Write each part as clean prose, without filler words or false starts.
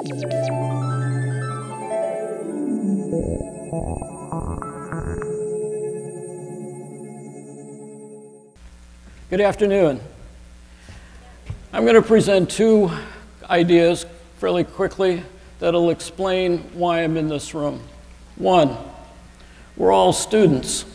Good afternoon. I'm going to present two ideas fairly quickly that'll explain why I'm in this room. One, we're all students.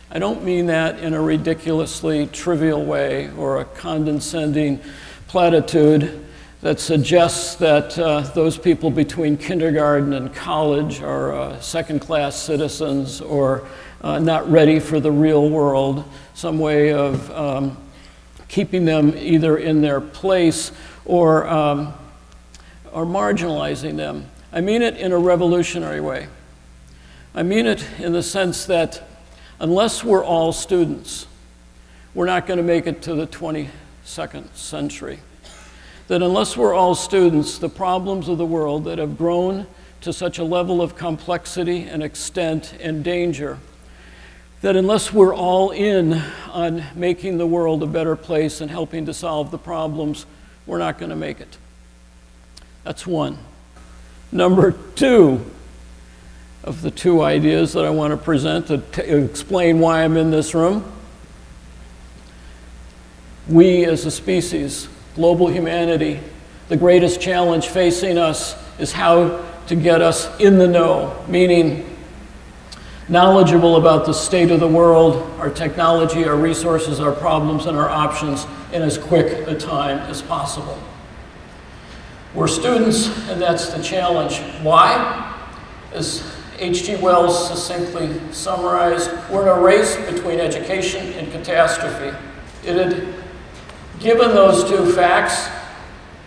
I don't mean that in a ridiculously trivial way or a condescending platitude that suggests that those people between kindergarten and college are second-class citizens or not ready for the real world, some way of keeping them either in their place or marginalizing them. I mean it in a revolutionary way. I mean it in the sense that unless we're all students, we're not going to make it to the 22nd century. That unless we're all students, the problems of the world that have grown to such a level of complexity and extent and danger, that unless we're all in on making the world a better place and helping to solve the problems, we're not going to make it. That's one. Number two of the two ideas that I want to present to explain why I'm in this room. We as a species, global humanity, the greatest challenge facing us is how to get us in the know, meaning knowledgeable about the state of the world, our technology, our resources, our problems, and our options in as quick a time as possible. We're students, and that's the challenge. Why? As H.G. Wells succinctly summarized, we're in a race between education and catastrophe. Given those two facts,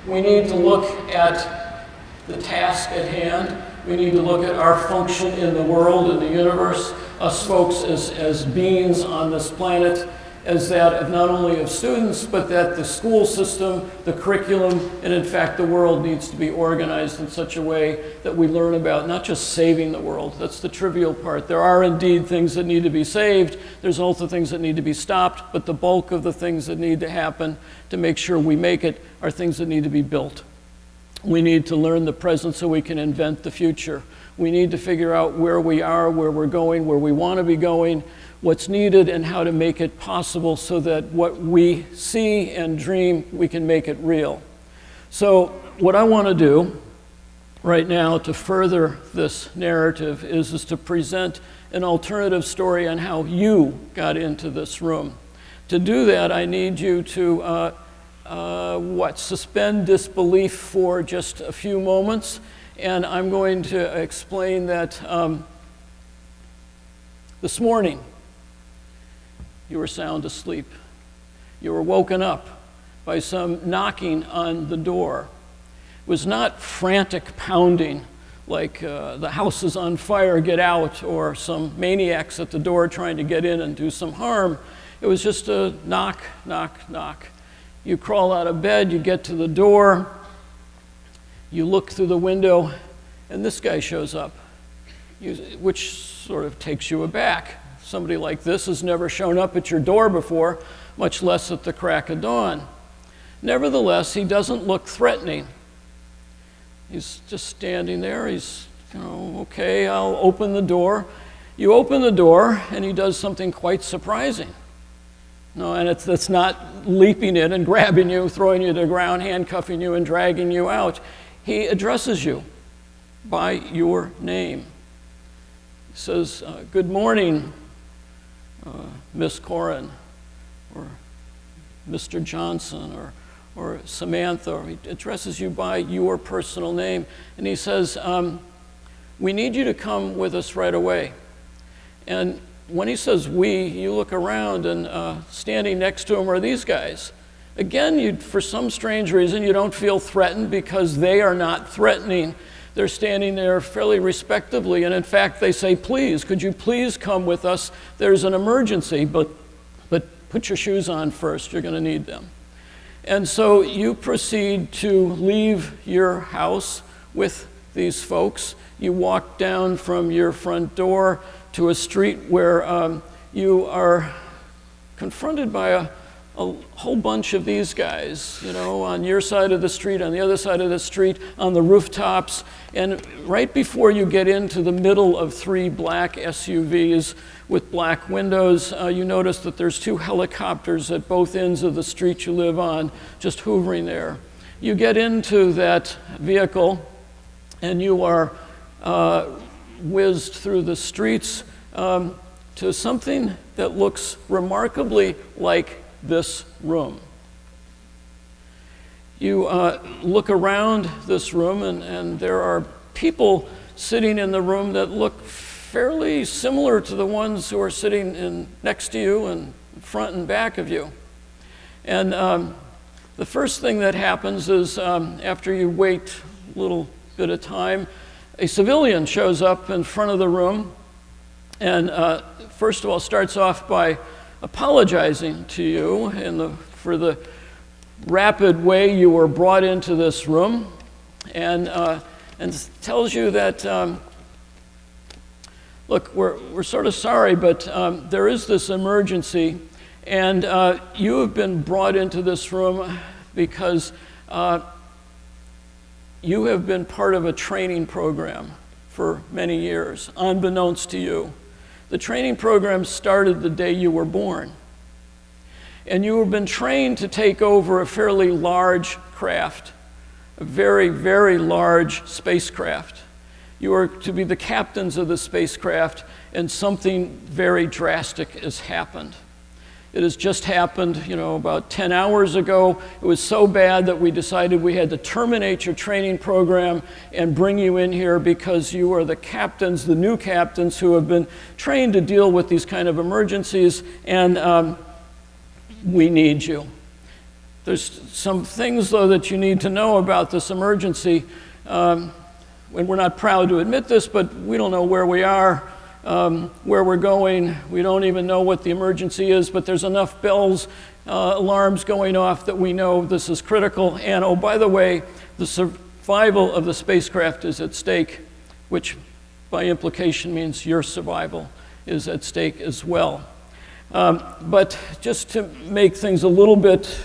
we need to look at the task at hand. We need to look at our function in the world, in the universe, us folks as beings on this planet, as that of not only of students, but that the school system, the curriculum, and in fact the world needs to be organized in such a way that we learn about not just saving the world. That's the trivial part. There are indeed things that need to be saved. There's also things that need to be stopped, but the bulk of the things that need to happen to make sure we make it are things that need to be built. We need to learn the present so we can invent the future. We need to figure out where we are, where we're going, where we want to be going, what's needed, and how to make it possible so that what we see and dream, we can make it real. So what I want to do right now to further this narrative is to present an alternative story on how you got into this room. To do that, I need you to suspend disbelief for just a few moments, and I'm going to explain that this morning you were sound asleep. You were woken up by some knocking on the door. It was not frantic pounding like the house is on fire, get out, or some maniacs at the door trying to get in and do some harm. It was just a knock, knock, knock. You crawl out of bed, you get to the door, you look through the window, and this guy shows up, which sort of takes you aback. Somebody like this has never shown up at your door before, much less at the crack of dawn. Nevertheless, he doesn't look threatening. He's just standing there. He's, okay, I'll open the door. You open the door, and he does something quite surprising. No, and it's not leaping in and grabbing you, throwing you to the ground, handcuffing you, and dragging you out. He addresses you by your name. He says, good morning, Miss Corin, or Mr. Johnson, or Samantha, or he addresses you by your personal name. And he says, we need you to come with us right away. And when he says we, you look around, and standing next to him are these guys. Again, for some strange reason, you don't feel threatened because they are not threatening. They're standing there fairly respectably, and in fact, they say, please, could you please come with us? There's an emergency, but put your shoes on first. You're going to need them. And so you proceed to leave your house with these folks. You walk down from your front door to a street where you are confronted by a whole bunch of these guys, you know, on your side of the street, on the other side of the street, on the rooftops. And right before you get into the middle of 3 black SUVs with black windows, you notice that there's 2 helicopters at both ends of the street you live on, just hovering there. You get into that vehicle and you are whizzed through the streets to something that looks remarkably like this room. You look around this room and there are people sitting in the room that look fairly similar to the ones who are sitting next to you and front and back of you. And the first thing that happens is after you wait a little bit of time, a civilian shows up in front of the room and first of all starts off by apologizing to you for the rapid way you were brought into this room, and tells you that, look, we're sort of sorry, but there is this emergency, and you have been brought into this room because you have been part of a training program for many years, unbeknownst to you. The training program started the day you were born. And you have been trained to take over a fairly large craft, a very, very large spacecraft. You are to be the captains of the spacecraft, and something very drastic has happened. It has just happened, you know, about 10 hours ago. It was so bad that we decided we had to terminate your training program and bring you in here because you are the captains, the new captains who have been trained to deal with these kind of emergencies, and we need you. There's some things, though, that you need to know about this emergency. And we're not proud to admit this, but we don't know where we are. Where we're going, we don't even know what the emergency is, but there's enough bells, alarms going off that we know this is critical. And oh, by the way, the survival of the spacecraft is at stake, which by implication means your survival is at stake as well. But just to make things a little bit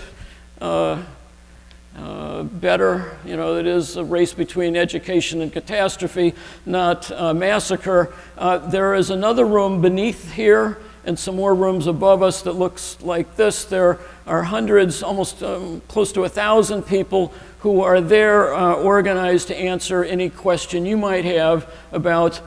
better, you know, it is a race between education and catastrophe, not massacre. There is another room beneath here and some more rooms above us that looks like this. There are hundreds, almost close to 1,000 people who are there organized to answer any question you might have about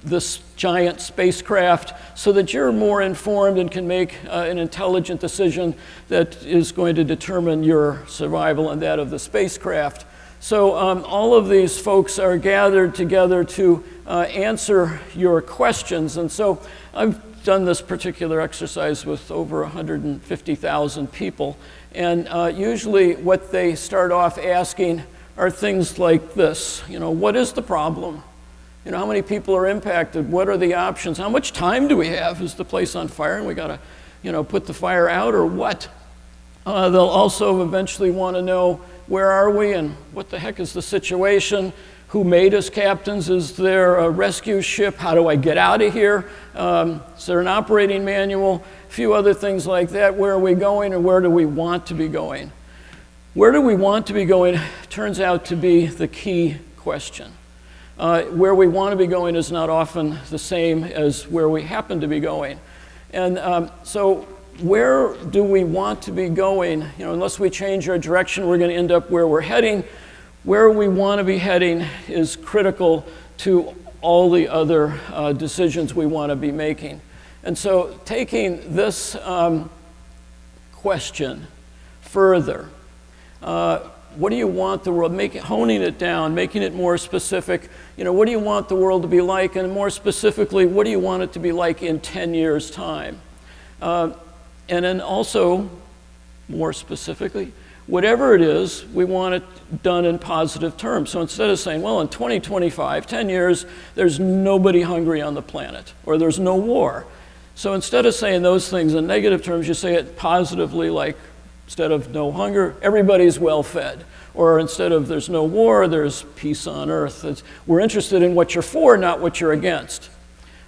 this giant spacecraft, so that you're more informed and can make an intelligent decision that is going to determine your survival and that of the spacecraft. So all of these folks are gathered together to answer your questions. And so I've done this particular exercise with over 150,000 people. And usually what they start off asking are things like this. You know, what is the problem? You know, how many people are impacted? What are the options? How much time do we have? Is the place on fire and we got to, you know, put the fire out, or what? They'll also eventually want to know, where are we and what the heck is the situation? Who made us captains? Is there a rescue ship? How do I get out of here? Is there an operating manual? A few other things like that. Where are we going, and where do we want to be going? Where do we want to be going turns out to be the key question. Where we want to be going is not often the same as where we happen to be going. And so where do we want to be going? You know, unless we change our direction, we're going to end up where we're heading. Where we want to be heading is critical to all the other decisions we want to be making. And so taking this question further, what do you want the world, honing it down, making it more specific. You know, what do you want the world to be like? And more specifically, what do you want it to be like in 10 years' time? And then also, more specifically, whatever it is, we want it done in positive terms. So instead of saying, well, in 2025, 10 years, there's nobody hungry on the planet, or there's no war. So instead of saying those things in negative terms, you say it positively, like, instead of no hunger, everybody's well fed. Or instead of there's no war, there's peace on earth. We're interested in what you're for, not what you're against.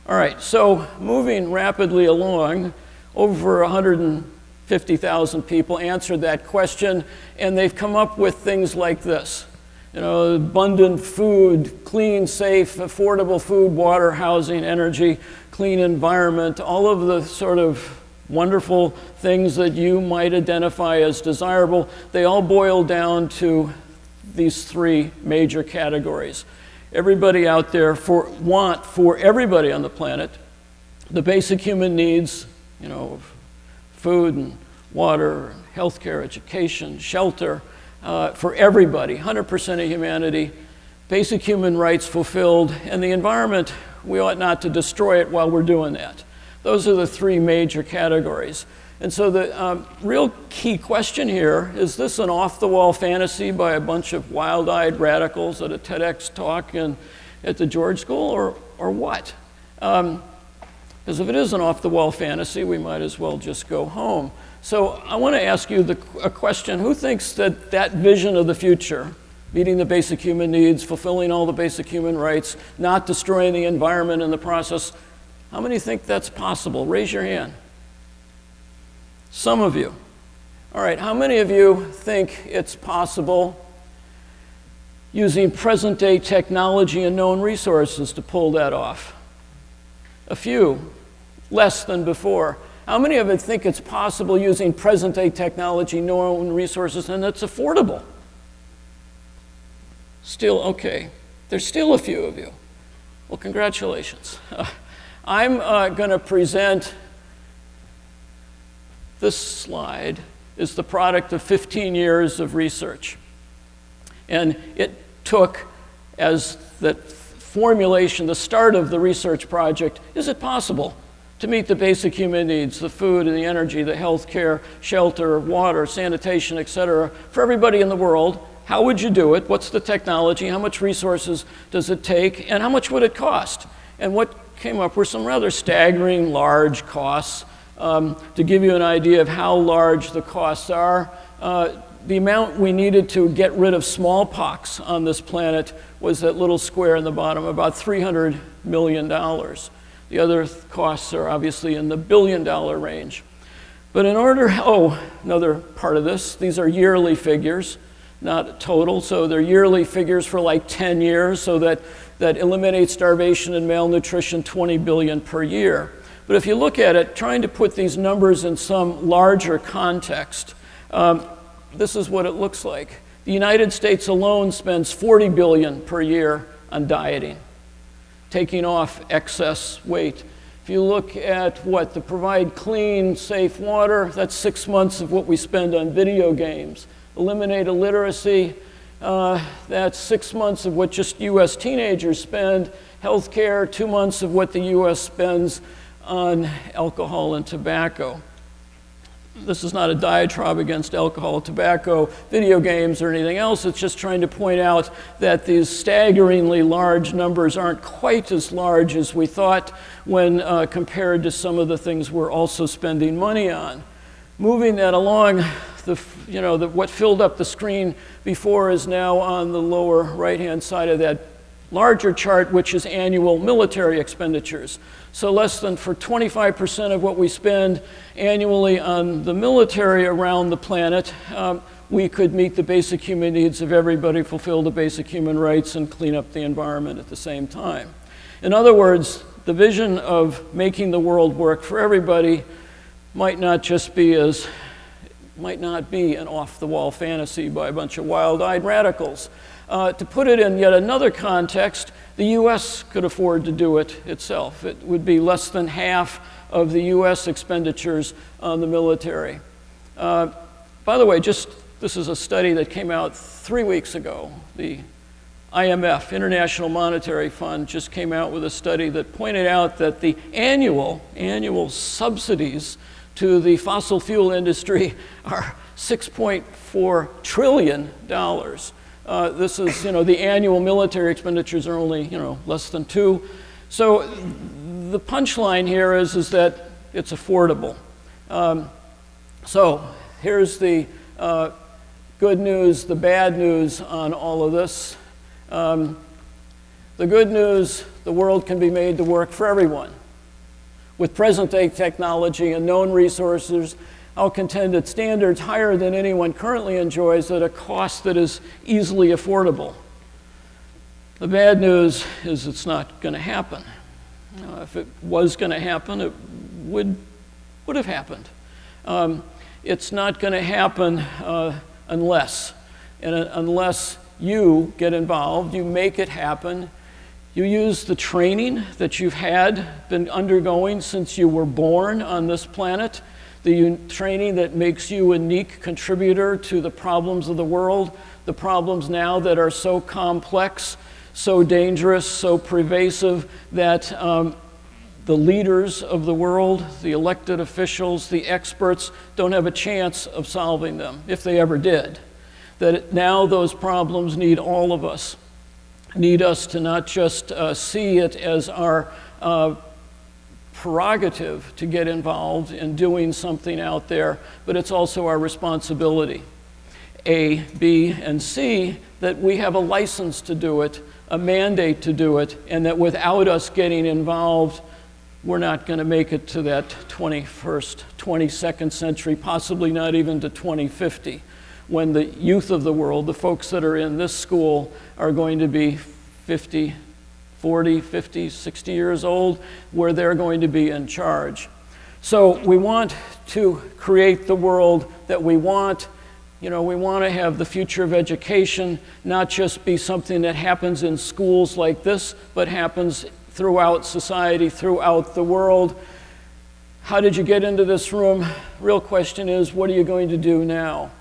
All right, so moving rapidly along, over 150,000 people answered that question, and they've come up with things like this. You know, abundant food, clean, safe, affordable food, water, housing, energy, clean environment, all of the sort of wonderful things that you might identify as desirable, they all boil down to these three major categories. Everybody out there for everybody on the planet, the basic human needs, you know, food and water, healthcare, education, shelter, for everybody, 100% of humanity, basic human rights fulfilled, and the environment, we ought not to destroy it while we're doing that. Those are the three major categories. And so the real key question here, is this an off-the-wall fantasy by a bunch of wild-eyed radicals at a TEDx talk at the George School, or what? Because if it is an off-the-wall fantasy, we might as well just go home. So I want to ask you a question. Who thinks that that vision of the future, meeting the basic human needs, fulfilling all the basic human rights, not destroying the environment in the process, how many think that's possible? Raise your hand. Some of you. All right, how many of you think it's possible using present-day technology and known resources to pull that off? A few, less than before. How many of you think it's possible using present-day technology, known resources, and it's affordable? Still, okay. There's still a few of you. Well, congratulations. I'm going to present this slide is the product of 15 years of research. And it took as the formulation, the start of the research project, is it possible to meet the basic human needs, the food and the energy, the health care, shelter, water, sanitation, et cetera, for everybody in the world? How would you do it? What's the technology? How much resources does it take? And how much would it cost? And what came up were some rather staggering large costs. To give you an idea of how large the costs are, the amount we needed to get rid of smallpox on this planet was that little square in the bottom, about $300 million. The other costs are obviously in the billion-dollar range. But in order, another part of this, these are yearly figures, not total, so they're yearly figures for like 10 years, so that eliminates starvation and malnutrition, 20 billion per year. But if you look at it, trying to put these numbers in some larger context, this is what it looks like. The United States alone spends 40 billion per year on dieting, taking off excess weight. If you look at to provide clean, safe water, that's 6 months of what we spend on video games. Eliminate illiteracy, that's 6 months of what just US teenagers spend. Healthcare, 2 months of what the US spends on alcohol and tobacco. This is not a diatribe against alcohol, tobacco, video games, or anything else. It's just trying to point out that these staggeringly large numbers aren't quite as large as we thought when compared to some of the things we're also spending money on. Moving that along, what filled up the screen before is now on the lower right-hand side of that larger chart, which is annual military expenditures. So less than for 25% of what we spend annually on the military around the planet, we could meet the basic human needs of everybody, fulfill the basic human rights, and clean up the environment at the same time. In other words, the vision of making the world work for everybody might not be an off-the-wall fantasy by a bunch of wild-eyed radicals. To put it in yet another context, the US could afford to do it itself. It would be less than half of the US expenditures on the military. By the way, this is a study that came out 3 weeks ago. The IMF, International Monetary Fund, just came out with a study that pointed out that the annual subsidies to the fossil fuel industry are $6.4 trillion. This is, the annual military expenditures are only, less than 2. So the punchline here is that it's affordable. So here's the good news, the bad news on all of this. The good news, the world can be made to work for everyone. With present-day technology and known resources, I'll contend that standards higher than anyone currently enjoys at a cost that is easily affordable. The bad news is it's not going to happen. If it was going to happen, it would have happened. It's not going to happen unless you get involved, you make it happen, you use the training that you've been undergoing since you were born on this planet, the training that makes you a unique contributor to the problems of the world, the problems now that are so complex, so dangerous, so pervasive that the leaders of the world, the elected officials, the experts don't have a chance of solving them, if they ever did. That now those problems need all of us, need us to not just see it as our prerogative to get involved in doing something out there, but it's also our responsibility. A, B, and C, that we have a license to do it, a mandate to do it, and that without us getting involved, we're not going to make it to that 21st, 22nd century, possibly not even to 2050, when the youth of the world, the folks that are in this school, are going to be 50, 40, 50, 60 years old, where they're going to be in charge. So we want to create the world that we want. You know, we want to have the future of education not just be something that happens in schools like this, but happens throughout society, throughout the world. How did you get into this room? Real question is, what are you going to do now?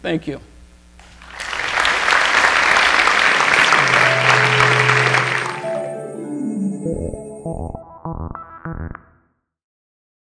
Thank you.